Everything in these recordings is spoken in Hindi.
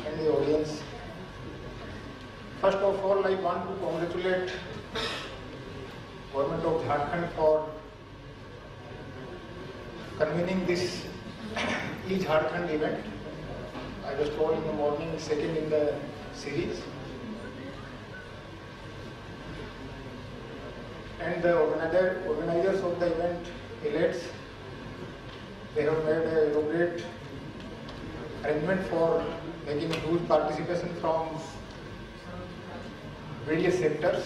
and the audience. First of all, I want to congratulate Government of Jharkhand for convening this e-Jharkhand event. I was told in the morning, second in the series. And the organizers of the event, ELETS, they have made a elaborate arrangement for making huge participation from various sectors.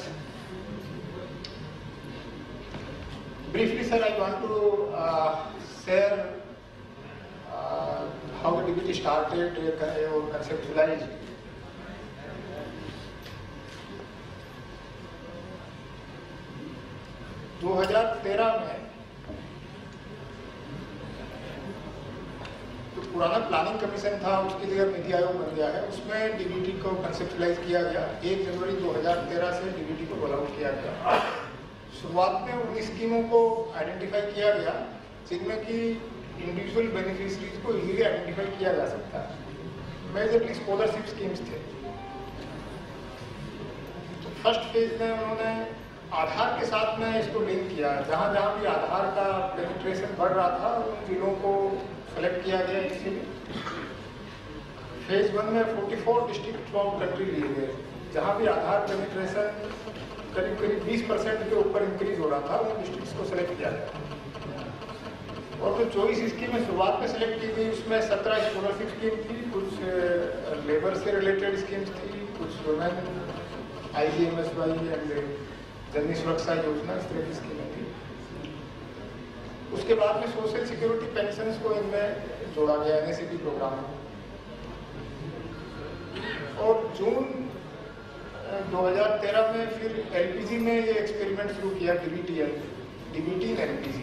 Briefly, sir, I want to share how the DBT started or conceptualized. (2013) में जो पुराना प्लानिंग कमीशन था, उसके लिए नीति आयोग बन गया है, उसमें डीबीटी को कंसेप्चुलाइज किया गया। 1 जनवरी 2013 से डीबीटी को रोल आउट किया गया। शुरुआत में 19 स्कीमों को आइडेंटिफाई किया गया, जिनमें कि इंडिविजुअल बेनिफिशरीज को इजीली आइडेंटिफाई किया जा सकता है। मेजरली स्कॉलरशिप स्कीम्स थे। तो फर्स्ट फेज में उन्होंने आधार के साथ में इसको लिंक किया। जहाँ जहाँ भी आधार का पेनिट्रेशन बढ़ रहा था, उन जिलों को सेलेक्ट किया गया। इसीलिए फेज 1 में 44 डिस्ट्रिक्ट थ्रू आउट कंट्री लिए गए, जहाँ भी आधार पेनिट्रेशन करीब 20% के ऊपर इंक्रीज हो रहा था, उन डिस्ट्रिक्ट्स को सेलेक्ट किया गया। और जो 24 स्कीमें शुरुआत में सेलेक्ट की गई, उसमें 17 स्कॉलरशिप स्कीम थी, कुछ लेबर से रिलेटेड स्कीम्स थी, कुछ वुमेन IGMSY एंड जननी सुरक्षा योजना, इस तरह की स्कीमें थी। उसके बाद में सोशल सिक्योरिटी पेंशन को इनमें जोड़ा गया NSCP प्रोग्राम। और जून 2013 में फिर LPG में ये एक्सपेरिमेंट शुरू किया, DBT एंड LPG।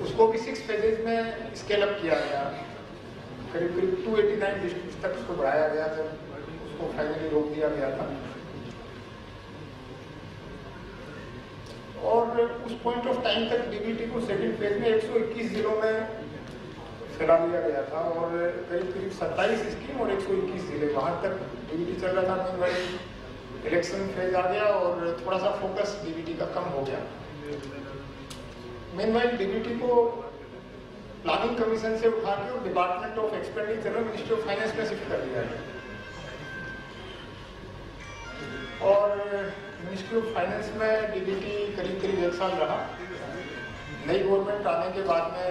उसको भी 6 फेजेज में स्केल अप किया गया। करीब 289 डिस्ट्रिक्ट तक उसको बढ़ाया गया, जब उसको फाइनली रोक दिया गया था। और उस पॉइंट ऑफ टाइम तक डीबीटी को सेकंड फेज में 121 जिलों में फैला दिया गया था, और करीब 27 स्कीम और 121 जिले, वहाँ तक डीबीटी चल रहा था। मीनवाइल इलेक्शन फेज आ गया और थोड़ा सा फोकस डीबीटी का कम हो गया। मीनवाइल डीबीटी को प्लानिंग कमीशन से उठा के डिपार्टमेंट ऑफ एक्सपेंडिचर में मिनिस्ट्री ऑफ फाइनेंस में शिफ्ट कर दिया गया। और मिनिस्ट्री ऑफ फाइनेंस में डीबीटी करीब 1 साल रहा। नई गवर्नमेंट आने के बाद में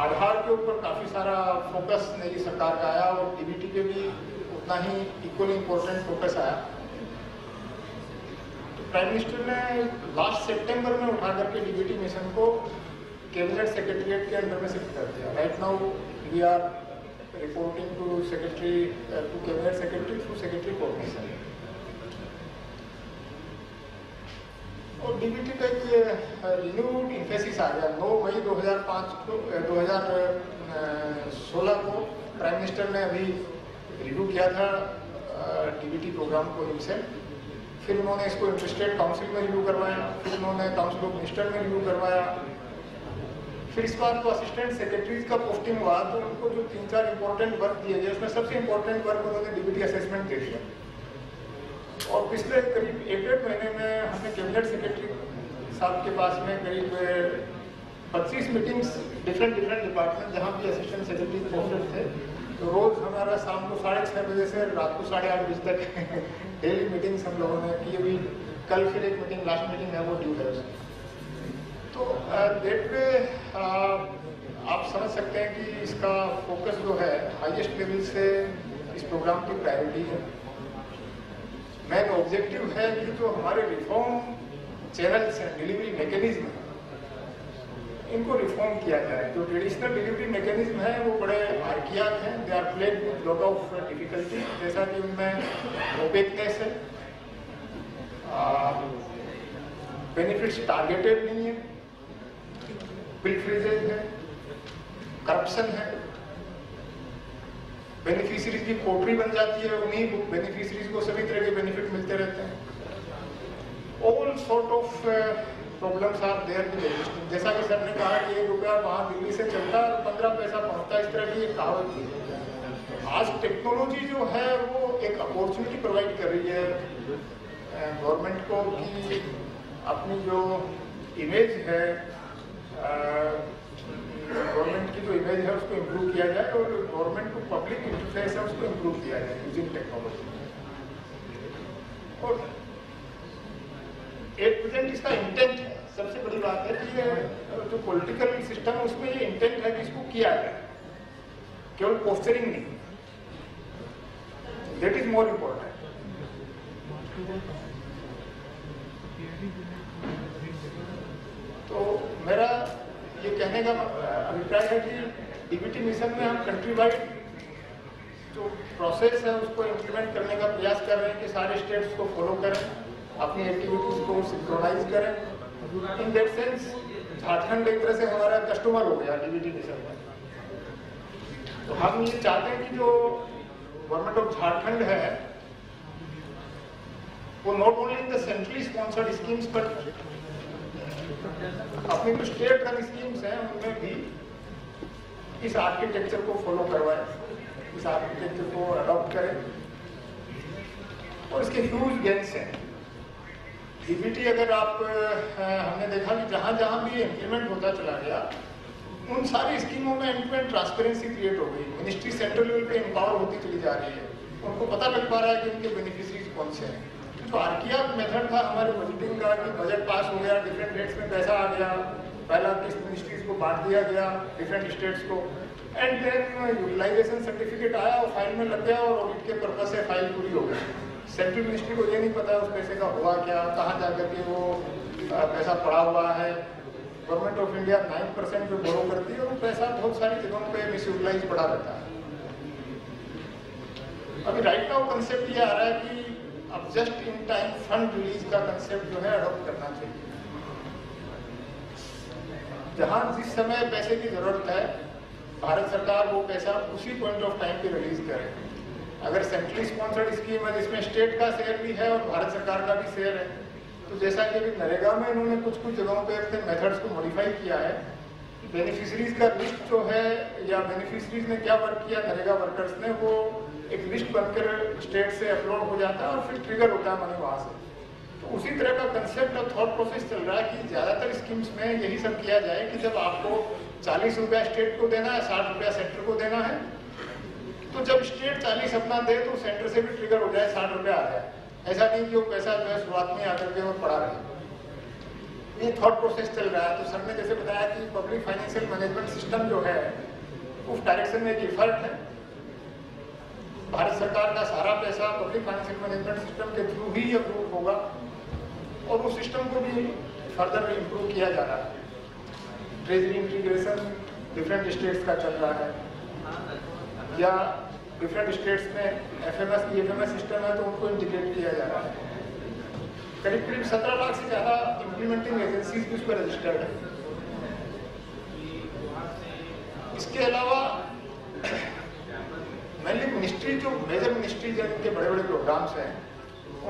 आधार के ऊपर काफ़ी सारा फोकस नई सरकार का आया, और डीबीटी पे भी उतना ही इक्वली इम्पोर्टेंट फोकस आया। तो प्राइम मिनिस्टर ने लास्ट सितंबर में उठा करके डीबीटी मिशन को कैबिनेट सेक्रेटरीट के अंदर में शिफ्ट कर दिया। Right now we are reporting to cabinet secretary through secretary coordination. और डीबीटी का एक रिन्यूड इन्फेसिस आ गया। 9 मई 2016 को प्राइम मिनिस्टर ने अभी रिव्यू किया था डीबीटी प्रोग्राम को हिमसेल्फ। फिर उन्होंने इसको इंटरेस्टेड काउंसिल में रिव्यू करवाया, फिर उन्होंने काउंसिल ऑफ मिनिस्टर में रिव्यू करवाया। फिर इस बार को असिस्टेंट सेक्रेटरीज का पोस्टिंग हुआ, तो उनको जो 3-4 इंपॉर्टेंट वर्क दिए गए, उसमें सबसे इंपॉर्टेंट वर्क उन्होंने डीबीटी असेसमेंट दे दिया। और पिछले करीब 1-1.5 महीने में हमने कैबिनेट सेक्रेटरी साहब के पास में करीब 25 मीटिंग्स डिफरेंट डिपार्टमेंट, जहाँ भी असिस्टेंट सेक्रेटरी पोस्टेड थे, तो रोज हमारा शाम को 6:30 बजे से रात को 8:30 बजे तक डेली मीटिंग्स हम लोगों ने की। अभी कल फिर एक मीटिंग, लास्ट मीटिंग है, वो ड्यू है। तो डेट पे आप समझ सकते हैं कि इसका फोकस जो है हाईएस्ट लेवल से इस प्रोग्राम की प्रायोरिटी है। मेन ऑब्जेक्टिव है कि जो हमारे रिफॉर्म चैनल्स हैं, डिलीवरी मैकेनिज्म है, इनको रिफॉर्म किया जाए। जो ट्रेडिशनल डिलीवरी मैकेनिज्म है वो बड़े आर्कियाक हैं, they are plagued with lot of difficulty, जैसा कि उनमें ओपेकनेस है, बेनिफिट्स टारगेटेड नहीं है, बिल फ्रीजेज है, करप्शन है, बेनिफिशरीज की कोटरी बन जाती है, उन्हीं बेनिफिशरीज को सभी तरह के बेनिफिट मिलते रहते हैं। All sort of problems are there with existing. जैसा कि सर ने कहा कि 1 रुपया वहाँ दिल्ली से चलता है और 15 पैसा पहुँचता है, इस तरह की एक कहावत थी। आज टेक्नोलॉजी जो है वो एक अपॉर्चुनिटी प्रोवाइड कर रही है गवर्नमेंट को कि अपनी जो इमेज है, गवर्नमेंट की जो इमेज है उसको इम्प्रूव किया जाए और गवर्नमेंट को पब्लिक इंटरफेस है उसको इम्प्रूव किया जाए यूजिंग टेक्नोलॉजी। और एट प्रेजेंट इसका इंटेंट है, सबसे बड़ी बात है कि ये जो पॉलिटिकल सिस्टम है उसमें ये इंटेंट है कि इसको किया जाए, केवल पोस्टरिंग नहीं। That is more important. तो मेरा ये कहने का अभिप्राय है कि डीबीटी मिशन में हम कंट्री वाइड जो प्रोसेस है उसको इम्प्लीमेंट करने का प्रयास कर रहे हैं कि सारे स्टेट्स को फॉलो करें, अपनी एक्टिविटीज को सिंक्रोनाइज करें। इन दैट सेंस झारखंड एक तरह से हमारा कस्टमर हो गया डीबीटी मिशन में। तो हम ये चाहते हैं कि जो गवर्नमेंट ऑफ झारखंड है वो not only in the centrally sponsored schemes but अपनी जो स्टेट रन स्कीम्स हैं उनमें भी इस आर्किटेक्चर को फॉलो करवाएं, इस आर्किटेक्चर को अडॉप्ट करें। और इसके ह्यूज गेन्स हैं। डीबीटी अगर आप हमने देखा कि जहां जहां भी इम्प्लीमेंट होता चला गया उन सारी स्कीमों में end to end transparency create हो गई। मिनिस्ट्री सेंट्रल लेवल पे एम्पावर होती चली जा रही है, उनको पता लग पा रहा है कि उनके बेनिफिशरीज कौन से हैं। जो आरकिया मेथड था हमारे बजटिंग का कि बजट पास हो गया, डिफरेंट डेट्स में पैसा आ गया, पहला किस मिनिस्ट्रीज को बांट दिया गया डिफरेंट स्टेट्स को, एंड देन यूटिलाइजेशन सर्टिफिकेट आया और फाइल में लग गया और ऑडिट के पर्पज से फाइल पूरी हो गई। सेंट्रल मिनिस्ट्री को ये नहीं पता उस पैसे का हुआ क्या, कहाँ जाकर के वो पैसा पड़ा हुआ है। गवर्नमेंट ऑफ इंडिया 9% पे बोरो करती है और पैसा बहुत सारी जगहों पे मिसयूटिलाइज पड़ा रहता है। अभी राइट नाउ कंसेप्ट ये आ रहा है कि अब just in time fund release का कंसेप्ट जो है अडॉप्ट करना चाहिए। जहां जिस समय पैसे की जरूरत है भारत सरकार वो पैसा उसी पॉइंट ऑफ टाइम पे रिलीज करे। अगर सेंट्रली स्पॉन्सर्ड स्कीम है जिसमें स्टेट का शेयर भी है और भारत सरकार का भी शेयर है, तो जैसा कि अभी नरेगा में इन्होंने कुछ कुछ जगहों पे अपने मेथड्स को मॉडिफाई किया है, बेनिफिशरीज का लिस्ट जो है या बेनिफिशरीज ने क्या वर्क किया नरेगा वर्कर्स ने, वो एक लिस्ट बनकर स्टेट से अपलोड हो जाता है और फिर ट्रिगर होता है मनी वहाँ से। तो उसी तरह का कंसेप्ट और थॉट प्रोसेस चल रहा है कि ज़्यादातर स्कीम्स में यही सब किया जाए कि जब आपको 40 रुपया स्टेट को देना है, 60 रुपया सेंटर को देना है, तो जब स्टेट 40 अपना दे तो सेंटर से भी ट्रिगर हो जाए, 60 रुपया आ जाए। ऐसा नहीं कि वो पैसा जो है शुरुआत में आकर के और पड़ा रहे। ये थॉट प्रोसेस चल रहा है। तो सर ने जैसे बताया कि पब्लिक फाइनेंशियल मैनेजमेंट सिस्टम जो है उस डायरेक्शन में एक एफर्ट है। भारत सरकार का सारा पैसा पब्लिक फाइनेंशियल मैनेजमेंट सिस्टम के थ्रू ही अप्रूव होगा और उस सिस्टम को भी फर्दर इम्प्रूव किया जा रहा है। ट्रेजरी इंटीग्रेशन डिफरेंट स्टेट्स का चल रहा है या डिफरेंट स्टेट्स में एफएमएस ईएफएमएस सिस्टम है तो उनको इंटीग्रेट किया जा रहा है। करीब करीब 17 लाख से ज़्यादा इम्प्लीमेंटिंग एजेंसीज भी उस पर रजिस्टर्ड है। इसके अलावा मेनली मिनिस्ट्री जो मेजर मिनिस्ट्री जिनके बड़े बड़े प्रोग्राम्स हैं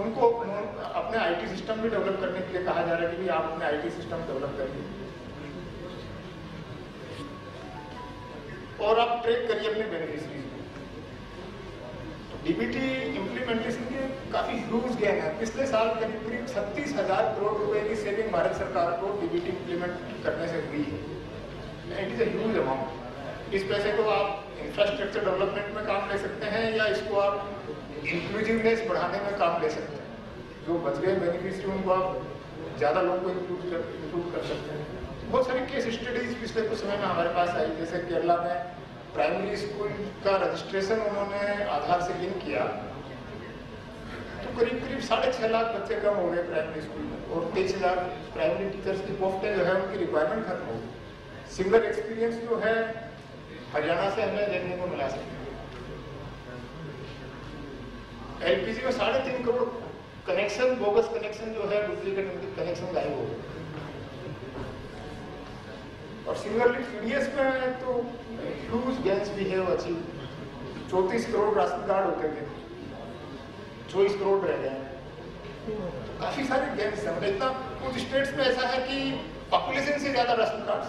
उनको अपने आईटी सिस्टम भी डेवलप करने के लिए कहा जा रहा है कि आप अपने आईटी सिस्टम डेवलप करिए और आप ट्रैक करिए अपने बेनिफिशरीज को। तो डीबीटी इम्प्लीमेंटेशन के काफी ह्यूज गेन है। पिछले साल करीब करीब 36,000 करोड़ रुपए की सेविंग भारत सरकार को डीबीटी इम्प्लीमेंट करने से हुई है। It is a huge amount. इस पैसे को आप इंफ्रास्ट्रक्चर डेवलपमेंट में काम ले सकते हैं या इसको आप इंक्लूसिवनेस बढ़ाने में काम ले सकते हैं। जो बच गए बेनिफिशरी उनको आप ज़्यादा लोगों को इंक्लूड कर सकते हैं। बहुत सारी केस स्टडीज पिछले कुछ समय में हमारे पास आई, जैसे केरला में प्राइमरी स्कूल का रजिस्ट्रेशन उन्होंने आधार से लिंक किया तो करीब करीब 6.5 लाख बच्चे कम हो गए प्राइमरी स्कूल में और 23,000 प्राइमरी टीचर्स की पोस्टें जो है उनकी रिक्वायरमेंट खत्म हो गई। सिमिलर एक्सपीरियंस जो है हरियाणा से हमें देखने को मिला सकता है। एलपीजी में 3.5 करोड़ कनेक्शन, बोगस कनेक्शन जो है, डुप्लीकेट कनेक्शन गायब हो गए। और सिमिलरली टीडीएस में तो ह्यूज गेन्स भी है वो अचीव। 34 करोड़ राशन कार्ड होते थे, 24 करोड़ रह गए। काफी सारे गेन्स हैं। मतलब इतना कुछ स्टेट्स में ऐसा है कि पॉपुलेशन से ज्यादा राशन कार्ड्स।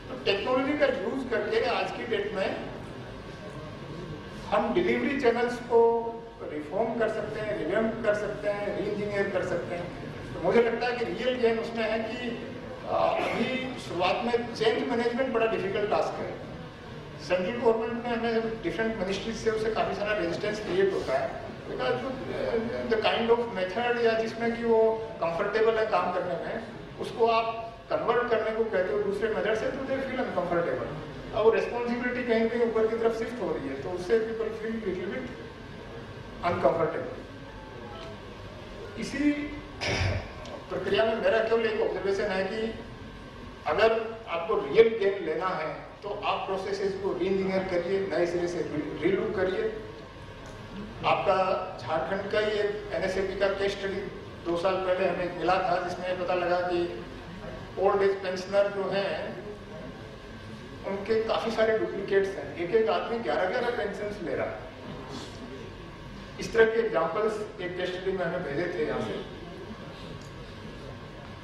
तो टेक्नोलॉजी का यूज करके आज की डेट में हम डिलीवरी चैनल्स को रिफॉर्म कर सकते हैं, रिवैम्प कर सकते हैं, री इंजीनियर कर सकते हैं। तो मुझे लगता है कि रियल गेम उसमें है कि अभी शुरुआत में चेंज मैनेजमेंट बड़ा डिफिकल्ट टास्क है। सेंट्रल गवर्नमेंट में हमें डिफरेंट मिनिस्ट्रीज से उससे काफ़ी सारा रेजिस्टेंस क्रिएट होता है, because the kind of method या जिसमें कि वो कंफर्टेबल है काम करने में, उसको आप कन्वर्ट करने को कहते हो दूसरे मेथड से, तो दे फील अनकंफर्टेबल। अब वो रिस्पॉन्सिबिलिटी कहीं कहीं ऊपर की तरफ शिफ्ट हो रही है, तो उससे people feel little bit uncomfortable. इसी प्रक्रिया में मेरा केवल एक ऑब्जर्वेशन है कि अगर आपको रियल गेन लेना है तो आप प्रोसेसेस को री इंजीनियर करिए, नए सिरे से रीलुक करिए। आपका झारखंड का ही एक NSAP का केस स्टडी 2 साल पहले हमें मिला था, जिसमें पता लगा कि ओल्ड एज पेंशनर जो हैं उनके काफी सारे डुप्लीकेट्स हैं। एक आदमी 11-11 पेंशन ले रहा है। इस तरह के एग्जांपल्स एक केस स्टडी में हमें भेजे थे यहाँ से।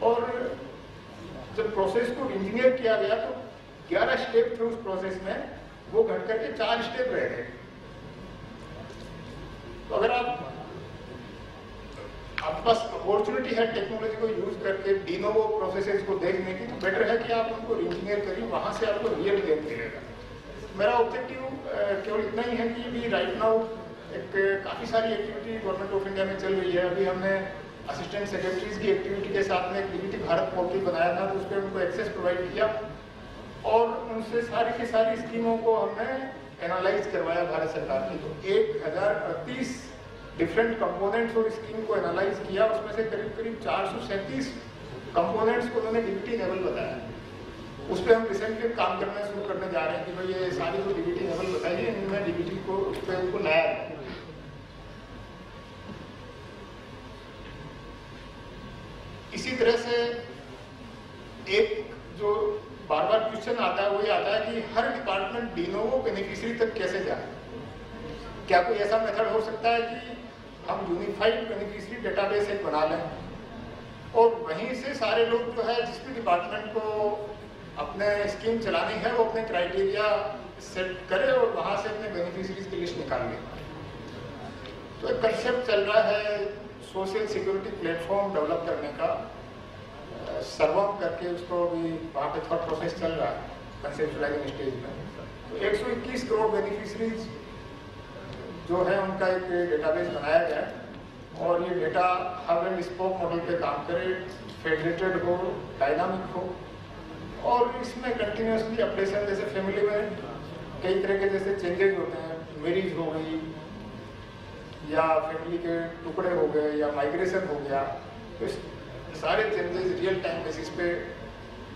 और जब प्रोसेस को इंजीनियर किया गया तो 11 स्टेप थे उस प्रोसेस में, वो घट करके 4 स्टेप रह गए। तो अगर आपके पास अपॉर्चुनिटी है टेक्नोलॉजी को यूज करके डिनोवो प्रोसेसेस को देखने की, तो बेटर है कि आप उनको इंजीनियर करिए, वहां से आपको रियल गेन मिलेगा। मेरा ऑब्जेक्टिव केवल इतना ही है कि अभी राइट नाउ एक काफी सारी एक्टिविटी गवर्नमेंट ऑफ इंडिया में चल रही है। अभी हमने असिस्टेंट सेक्रेटरीज की एक्टिविटी के साथ में एक डीबीटी भारत पोर्टल बनाया था, तो उस पर उनको एक्सेस प्रोवाइड किया और उनसे सारी की सारी स्कीमों को हमने एनालाइज करवाया भारत सरकार की। तो 1038 डिफरेंट कंपोनेंट्स और स्कीम को एनालाइज किया, उसमें से करीब 437 कंपोनेंट्स को उन्होंने डीबीटी लेवल बताया। उस पर हम रिसेंटली काम करना शुरू करने जा रहे हैं कि भाई ये सारी जो डीबीटी लेवल बताइए, इनमें डीबीटी को उस पर उनको नया है। इसी तरह से एक जो बार बार क्वेश्चन आता है वो ये आता है कि हर डिपार्टमेंट डिनोवो बेनिफिशियरी तक कैसे जाए। क्या कोई ऐसा मेथड हो सकता है कि हम यूनिफाइड बेनिफिशियरी डेटाबेस एक बना लें और वहीं से सारे लोग जो है जिस भी डिपार्टमेंट को अपने स्कीम चलानी है वो अपने क्राइटेरिया सेट करे और वहां से अपने बेनिफिशियरीज की लिस्ट निकाल ले। तो एक कंसेप्ट चल रहा है सोशल सिक्योरिटी प्लेटफॉर्म डेवलप करने का, सर्वम करके उसको भी वहाँ पे थॉट प्रोसेस चल रहा है कंसेप्चुअलाइजिंग स्टेज में। तो 121 करोड़ बेनिफिशरीज जो है उनका एक डेटाबेस बनाया गया है और ये data hub and spoke model पे काम करे, फेडरेटेड हो, डायनामिक हो और इसमें कंटिन्यूसली अपडेशन, जैसे फैमिली में कई तरह के जैसे चेंजेस होते हैं, मैरिज हो गई या फैमिली के टुकड़े हो गए या माइग्रेशन हो गया, तो सारे चेंजेस रियल टाइम बेसिस पे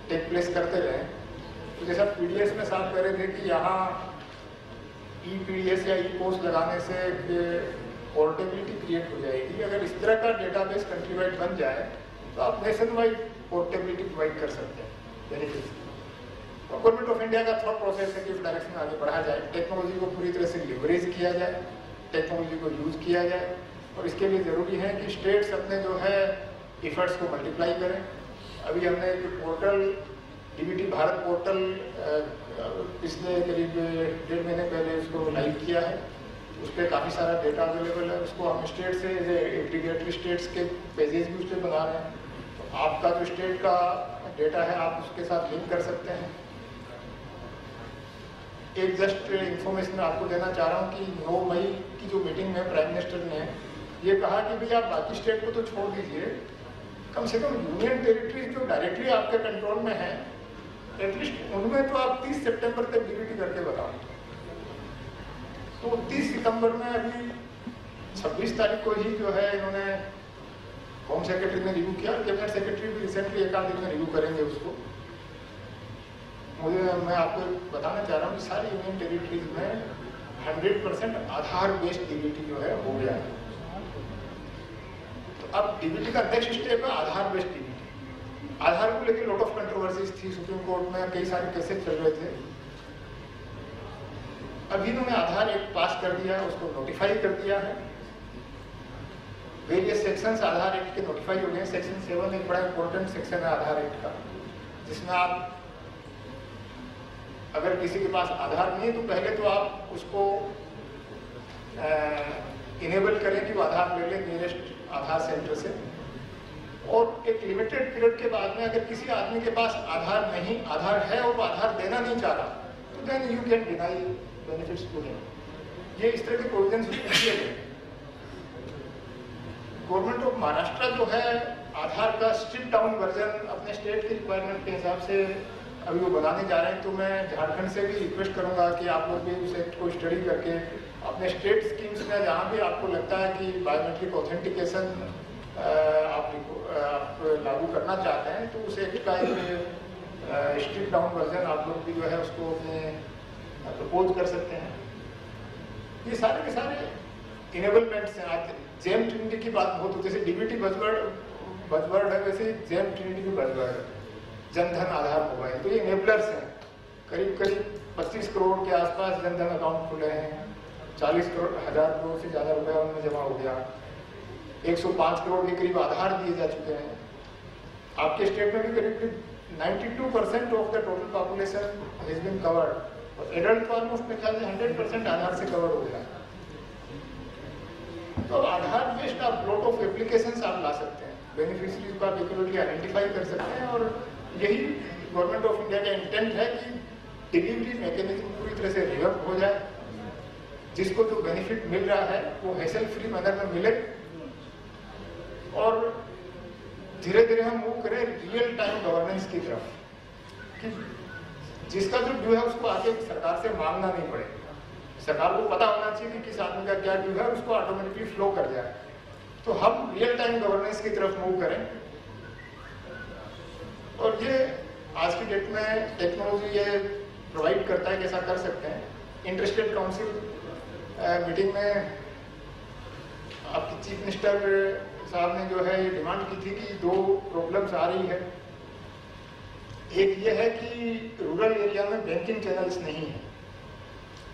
टेक प्लेस करते रहे। तो जैसा पीडीएस में साफ कह रहे थे कि यहाँ ईपीडीएस या ई पोस्ट लगाने से पोर्टेबिलिटी क्रिएट हो जाएगी। अगर इस तरह का डेटाबेस कंट्री वाइड बन जाए तो आप नेशन वाइड पोर्टेबिलिटी प्रोवाइड कर सकते हैं बेनिफिट। तो गवर्नमेंट ऑफ इंडिया का थॉट प्रोसेस है कि इस डायरेक्शन में आगे बढ़ा जाए, टेक्नोलॉजी को पूरी तरह से लिवरेज किया जाए, टेक्नोलॉजी को यूज किया जाए और इसके लिए ज़रूरी है कि स्टेट्स अपने जो है एफर्ट्स को मल्टीप्लाई करें। अभी हमने एक पोर्टल डीबीटी भारत पोर्टल पिछले करीब 1.5 महीने पहले उसको लाइव किया है। उस पर काफ़ी सारा डेटा अवेलेबल है, उसको हम स्टेट से एग्रीगेटरी स्टेट्स के पेजेस भी उस पर बना रहे हैं। तो आपका जो स्टेट का डेटा है आप उसके साथ लिंक कर सकते हैं। एक जस्ट इंफॉर्मेशन आपको देना चाह रहा हूँ कि 9 मई की जो मीटिंग में प्राइम मिनिस्टर ने ये कहा कि भाई आप बाकी स्टेट को तो छोड़ दीजिए, कम से कम यूनियन टेरिटरीज जो डायरेक्टली आपके कंट्रोल में है एटलीस्ट उनमें तो आप 30 सितंबर तक डीबीटी करके बताओ। तो 30 सितंबर में अभी 26 तारीख को ही जो है इन्होंने होम सेक्रेटरी ने रिव्यू किया, कैबिनेट सेक्रेटरी भी रिसेंटली एक आध दिन में रिव्यू करेंगे उसको। मैं आपको बताना चाह रहा हूँ कि सारी यूनियन टेरिटरीज में 100% आधार बेस्ड डीबीटी जो है हो गया है। तो अब डीबीटी का नेक्स्ट स्टेप है आधार बेस्ड डीबीटी। आधार को लेकर लॉट ऑफ कंट्रोवर्सीज थी, सुप्रीम कोर्ट में कई सारे केसेस चल रहे थे। अभी इन्होंने आधार एक्ट पास कर दिया है, उसको नोटिफाई कर दिया है वेरियस सेक्शंस आधार एक्ट के नोटिफाई हो गए। सेक्शन 7 एक बड़ा इंपॉर्टेंट सेक्शन है आधार एक्ट का, जिसमें आप अगर किसी के पास आधार नहीं है तो पहले तो आप उसको इनेबल करें कि वो आधार ले ले नियरेस्ट आधार सेंटर से, और एक लिमिटेड पीरियड के बाद में अगर किसी आदमी के पास आधार है और वो आधार देना नहीं चाह रहा, तो then you can deny benefits to him. ये इस तरह के प्रोविजंस किए गए। गवर्नमेंट ऑफ महाराष्ट्र जो है आधार का स्ट्रिप डाउन वर्जन अपने स्टेट की रिक्वायरमेंट के हिसाब से अभी वो बनाने जा रहे हैं। तो मैं झारखंड से भी रिक्वेस्ट करूंगा कि आप लोग भी उस एक्ट को स्टडी करके अपने स्टेट स्कीम्स में जहाँ भी आपको लगता है कि बायोमेट्रिक ऑथेंटिकेशन आप लागू करना चाहते हैं, तो उस एक्ट का एक स्ट्रिप डाउन वर्जन आप लोग भी जो है उसको अपने प्रपोज कर सकते हैं। ये सारे के सारे इनेबलमेंट्स हैं। आज जेम ट्रिनिटी की बात बहुत होती है, जैसे डीबीटी बजवर्ड है, वैसे जेम ट्रिनिटी भी बजवर्ड है, जनधन आधार मोबाइल। तो ये इनेबलर्स हैं। करीब 25 करोड़ के आसपास जनधन अकाउंट खुले हैं, 40 करोड़ से ज़्यादा रुपया उनमें जमा हो गया, 105 करोड़ के करीब आधार दिए जा चुके हैं। आपके स्टेट में भी करीब 92% of the total population has been covered, और एडल्ट तो ऑलमोस्ट मेरे ख्याल से 100% आधार से कवर हो गया। तो आधार बेस्ड आप लॉट ऑफ एप्लीकेशंस आप ला सकते हैं, बेनिफिशियरीज को आप एक्यूरेटली आइडेंटिफाई कर सकते हैं, और यही गवर्नमेंट ऑफ इंडिया का इंटेंट है कि डिलीवरी मैकेनिज्म पूरी तरह से रिवर्क हो जाए, जिसको जो बेनिफिट मिल रहा है वो हैसल फ्री मैनर में मिले, और धीरे धीरे हम मूव करें रियल टाइम गवर्नेंस की तरफ, कि जिसका जो ड्यू है उसको आगे सरकार से मांगना नहीं पड़े। सरकार को पता होना चाहिए कि किस आदमी का क्या ड्यू है, उसको ऑटोमेटिकली फ्लो कर जाए। तो हम रियल टाइम गवर्नेंस की तरफ मूव करें, और ये आज की डेट में टेक्नोलॉजी ये प्रोवाइड करता है कि ऐसा कर सकते हैं। इंटरस्टेट काउंसिल मीटिंग में आपकी चीफ मिनिस्टर साहब ने जो है ये डिमांड की थी कि 2 प्रॉब्लम्स आ रही है। एक ये है कि रूरल एरिया में बैंकिंग चैनल्स नहीं है,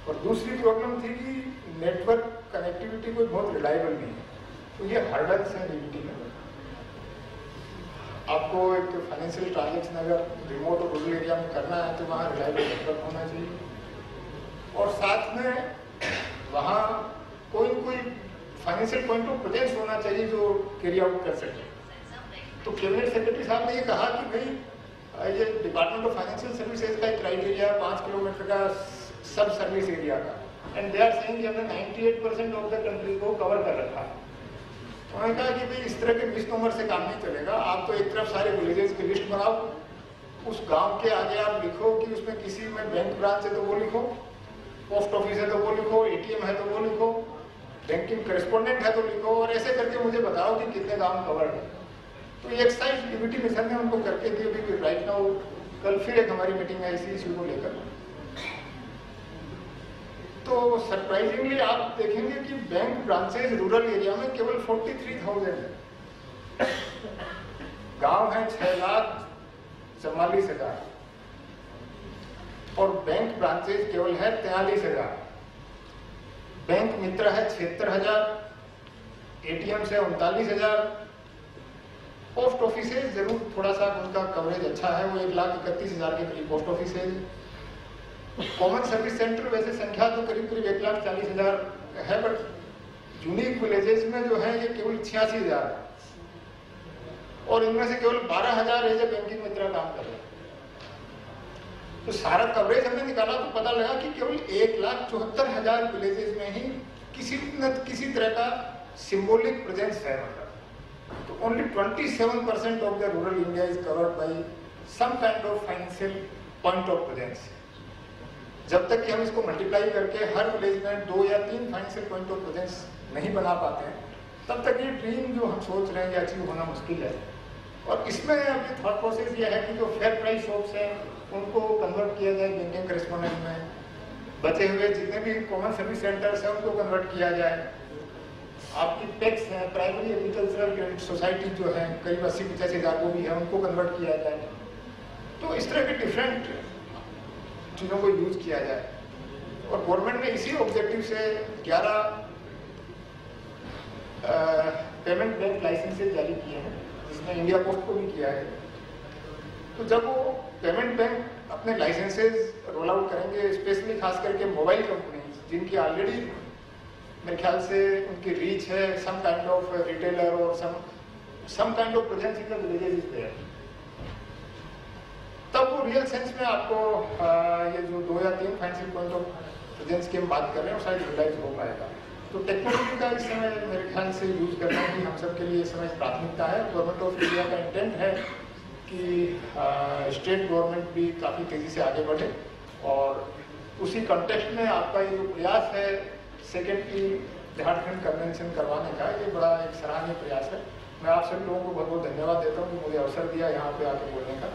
और दूसरी प्रॉब्लम थी कि नेटवर्क कनेक्टिविटी कोई बहुत रिलायबल नहीं है। तो ये हर्डल्स हैं डीबीटी में। आपको एक फाइनेंशियल ट्रांजेक्शन अगर रिमोट और रूरल एरिया में करना है तो वहाँ रिलायबल नेटवर्क होना चाहिए, और साथ में वहाँ कोई फाइनेंशियल पॉइंट ऑफ प्रेजेंस होना चाहिए जो कैरी आउट कर सके। तो कैबिनेट सेक्रेटरी साहब ने ये कहा कि भाई ये डिपार्टमेंट ऑफ फाइनेंशियल सर्विसेज का एक क्राइटेरिया 5 किलोमीटर का सब सर्विस एरिया का, एंड दे आर सेइंग कि हमने 98% ऑफ द कंट्री को कवर कर रखा है। उन्होंने कहा कि भाई इस तरह के मिसनोमर से काम नहीं चलेगा। आप तो एक तरफ सारे विलेजेस की लिस्ट बनाओ, उस गांव के आगे आप लिखो कि उसमें किसी में बैंक ब्रांच है तो वो लिखो, पोस्ट ऑफिस है तो वो लिखो, एटीएम है तो वो लिखो, बैंकिंग करेस्पॉन्डेंट है तो लिखो, और ऐसे करके मुझे बताओ कि कितने गांव कवर्ड है। तो ये एक्सरसाइज डीबीटी मिशन ने उनको करके दी। अभी राइट नाउ कल फिर एक हमारी मीटिंग है इसी इशू को लेकर। तो सरप्राइजिंगली आप देखेंगे कि बैंक ब्रांचेज रूरल एरिया में केवल 43,000 है। गांव है 6,44,000, और बैंक ब्रांचेज केवल है 43,000। बैंक मित्र है 76,000, एटीएम से 39,000, पोस्ट ऑफिस जरूर थोड़ा सा उनका कवरेज अच्छा है, वो 1,31,000 के करीब पोस्ट ऑफिस है। कॉमन सर्विस सेंटर वैसे संख्या तो करीब 1,40,000 है, बट यूनिक विलेजेस में जो है ये केवल 86,000 है, और इनमें से केवल 12,000 एज ए बैंकिंग मित्र काम कर रहे हैं। तो सारा कवरेज हमने निकाला तो पता लगा कि केवल 1,74,000 विलेजेस में ही किसी न किसी तरह का सिंबॉलिक प्रेजेंस है। मतलब तो only 27% of the rural India is covered by some kind of financial point of presence. जब तक कि हम इसको मल्टीप्लाई करके हर विलेज में 2 या 3 फाइनेंशियल पॉइंट ऑफ प्रेजेंस नहीं बना पाते हैं, तब तक ये ड्रीम जो हम सोच रहे हैं ये अचीव होना मुश्किल है। और इसमें अभी थॉट प्रोसेस ये है कि जो फेयर प्राइस शॉप्स हैं उनको कन्वर्ट किया जाए बैंकिंग करेस्पॉन्डेंट में, बचे हुए जितने भी कॉमन सर्विस सेंटर्स हैं उनको कन्वर्ट किया जाए। आपकी टैक्स है, प्राइमरी एग्रीकल्चरल सोसाइटी जो है करीब 80-85,000 को भी है, उनको कन्वर्ट किया जाए। तो इस तरह के डिफरेंट चीज़ों को यूज किया जाए, और गवर्नमेंट ने इसी ऑब्जेक्टिव से 11 पेमेंट बैंक लाइसेंसेज जारी किए हैं, जिसमें इंडिया पोस्ट को भी किया है। तो जब वो पेमेंट बैंक अपने लाइसेंसेज रोल आउट करेंगे, स्पेशली खास करके मोबाइल कंपनीज जिनकी ऑलरेडी मेरे ख्याल से उनकी रीच है, सम काइंड ऑफ रिटेलर और some kind of presence in the villages is there, तब वो रियल सेंस में आपको ये जो 2 या 3 फाइनेंशियल पॉइंट ऑफ प्रेजेंस की हम बात कर रहे हैं वो शायद रियलाइज हो पाएगा। तो टेक्नोलॉजी का इस समय मेरे ख्याल से यूज करना भी हम सब के लिए इस समय प्राथमिकता है। गवर्नमेंट ऑफ इंडिया का इंटेंट है कि स्टेट गवर्नमेंट भी काफ़ी तेज़ी से आगे बढ़े, और उसी कॉन्टेक्स्ट में आपका ये जो प्रयास है सेकेंडरी झारखंड कन्वेंशन करवाने का, ये बड़ा एक सराहनीय प्रयास है। मैं आप सभी लोगों को बहुत बहुत धन्यवाद देता हूँ कि मुझे अवसर दिया यहाँ पे आके बोलने का।